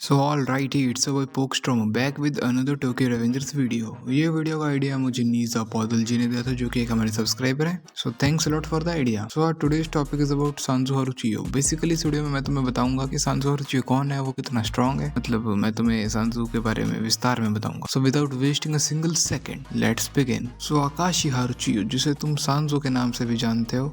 So all right it's a pokestrom back with another Tokyo Revengers video. ये वीडियो का idea मुझे नीजा पौदल जी ने दिया था, जो कि एक हमारे सब्सक्राइबर है। So thanks a lot for the idea. So today's topic is about Sanzu Haruchiyo. Basically इस वीडियो में मैं तुम्हें बताऊंगा कि सांजू हारुचियो कौन है, वो कितना स्ट्रांग है। मतलब मैं तुम्हें सांजू के बारे में विस्तार में बताऊंगा। So without wasting a single second let's begin. So Akashi Haruchiyo, जिसे तुम सांजू के नाम से भी जानते हो,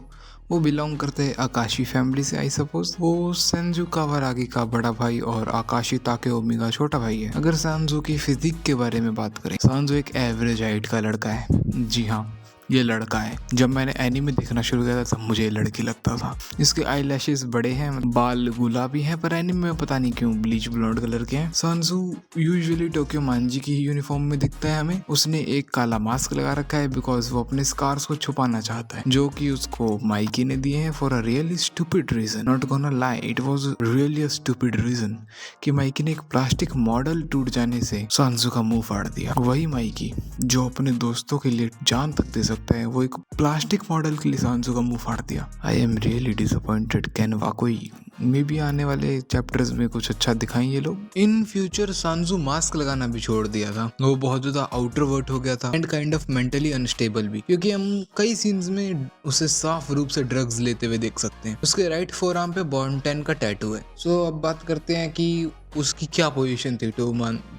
वो बिलोंग करते हैं आकाशी फैमिली से। आई सपोज वो सेंजू कावारागी का बड़ा भाई और आकाशी ताकेओमी का छोटा भाई है। अगर सांजू की फिजिक के बारे में बात करें, सांजू एक एवरेज हाइट का लड़का है। जी हाँ, ये लड़का है। जब मैंने एनीमे देखना शुरू किया था तब मुझे ये लड़की लगता था। इसके आई लैशेस बड़े हैं, बाल गुलाबी हैं, पर एनीमे में पता नहीं क्यों ब्लीच ब्लॉन्ड कलर के हैं। सांजू यूजुअली टोक्यो मांजी की यूनिफॉर्म में दिखता है हमें। उसने एक काला मास्क लगा रखा है बिकॉज वो अपने स्कार्स को छुपाना चाहता है, जो कि उसको माइकी ने दिए हैं for a really stupid reason. Not gonna lie, it was really a stupid reason कि माइकी ने एक प्लास्टिक मॉडल टूट जाने से सांजू का मुंह फाड़ दिया। वही माइकी जो अपने दोस्तों के लिए जान तक दे सकता है, वो एक प्लास्टिक मॉडल के लिए सांजू का मुंह फाड़ दिया। I am really disappointed. Ken Wakui मे भी आने वाले चैप्टर्स में कुछ अच्छा दिखाएं ये लोग। इन फ्यूचर सांजू मास्क लगाना भी छोड़ दिया था। वो बहुत ज्यादा आउटरवर्ट हो गया था and kind of mentally unstable भी, क्योंकि हम कई सीन्स में उसे साफ रूप से ड्रग्स लेते हुए देख सकते हैं। उसके राइट फोरआर्म पे बॉर्न 10 का टैटू है। सो अब बात करते हैं कि उसकी क्या पोजीशन थी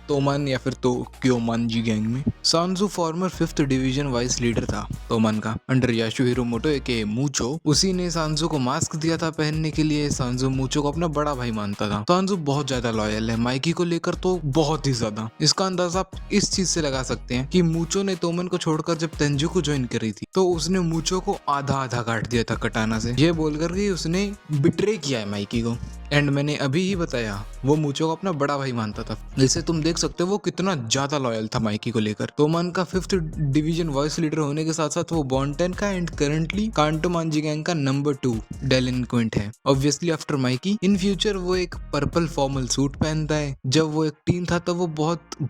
तोमान या फिर टोक्यो मांजी गैंग में। Sanzu former 5th division vice leader था तोमान का, अंडर याशुहिरो मोटो एके मूचो। उसी ने सांजू को मास्क दिया था पहनने के लिए। सांजू मूचो को अपना बड़ा भाई मानता था। सांजू बहुत ज्यादा लॉयल है माइकी को लेकर, तो बहुत ही ज्यादा। इसका अंदाजा आप इस चीज से लगा सकते हैं कि मूचो ने तोमन को छोड़कर जब तेंजू को ज्वाइन करी थी, तो उसने मूचो को आधा आधा काट दिया था कटाना से, ये बोलकर कि उसने बिट्रे किया है माइकी को। एंड मैंने अभी ही बताया वो मूचो को अपना बड़ा भाई मानता था। इसे तुम देख सकते हो वो कितना ज्यादा लॉयल था माइकी को लेकर। तोमान का 5th डिवीजन वॉइस लीडर होने के साथ साथ वो बॉर्न 10 का एंड करंटली कांटो मांजी गैंग का नंबर 2 डेलिंक्वेंट है, obviously after Mikey. In future वो एक पर्पल फॉर्मल सूट पहनता है। जब वो एक टीन था तब वो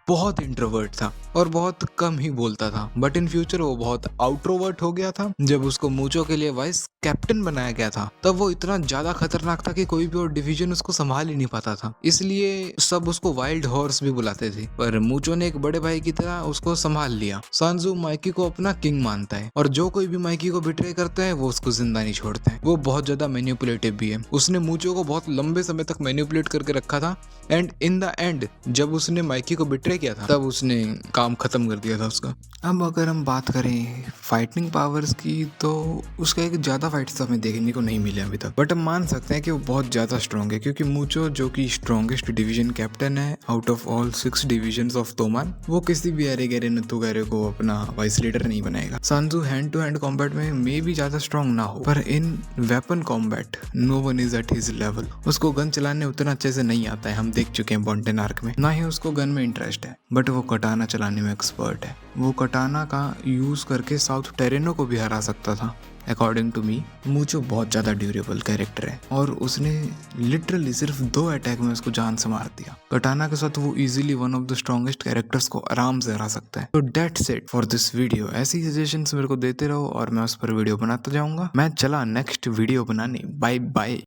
बहुत इंट्रोवर्ट था और बहुत कम ही बोलता था, बट इन फ्यूचर वो बहुत आउट्रोवर्ट हो गया था। जब उसको मूचो के लिए वाइस कैप्टन बनाया गया था तब वो इतना ज्यादा खतरनाक था कि कोई भी और डिवीजन उसको संभाल ही नहीं पाता था, इसलिए सब उसको वाइल्ड हॉर्स भी बुलाते थे। पर मूचो ने एक बड़े भाई की तरह उसको संभाल लिया। सांजू माइकी को अपना किंग मानता है और जो कोई भी माइकी को बिट्रे करता है वो उसको जिंदा नहीं छोड़ता है। वो बहुत ज्यादा मैनिपुलेटिव भी है। उसने मूचो को बहुत लंबे समय तक मैनिपुलेट करके रखा था एंड इन द एंड जब उसने माइकी को बिट्रे किया था तब उसने काम खत्म कर दिया था उसका। अब अगर हम बात करें फाइटिंग पावर्स की, तो उसका एक ज्यादा फाइट्स हमें देखने को नहीं मिले अभी तक, बट हम मान सकते हैं कि वो बहुत ज्यादा स्ट्रॉन्ग है, क्योंकि मूचो जो कि स्ट्रॉन्गेस्ट डिवीजन कैप्टन है out of all 6 divisions of Toman, वो किसी भी अरे गहरे नथु गहरे को अपना वाइस लीडर नहीं बनाएगा। Sanzu hand to hand combat में मे भी ज्यादा स्ट्रॉन्ग ना हो, पर in weapon combat no one is at his level. उसको गन चलाने उतना अच्छे से नहीं आता है, हम देख चुके हैं बॉन्टेन आर्क में। ना ही उसको गन में इंटरेस्ट है, बट वो कटाना चलाने में एक्सपर्ट है। वो कटाना का यूज करके साउथ टेरेनो को भी हरा सकता था। अकॉर्डिंग टू मी मूचो बहुत ज्यादा ड्यूरेबल कैरेक्टर है और उसने लिटरली सिर्फ 2 अटैक में उसको जान से मार दिया। कटाना के साथ वो easily one of the strongest characters को आराम से हरा सकता है। तो that's it for this video. ऐसी सजेशंस मेरे को देते रहो और मैं उस पर वीडियो बनाता जाऊंगा। मैं चला नेक्स्ट वीडियो बनाने। Bye bye.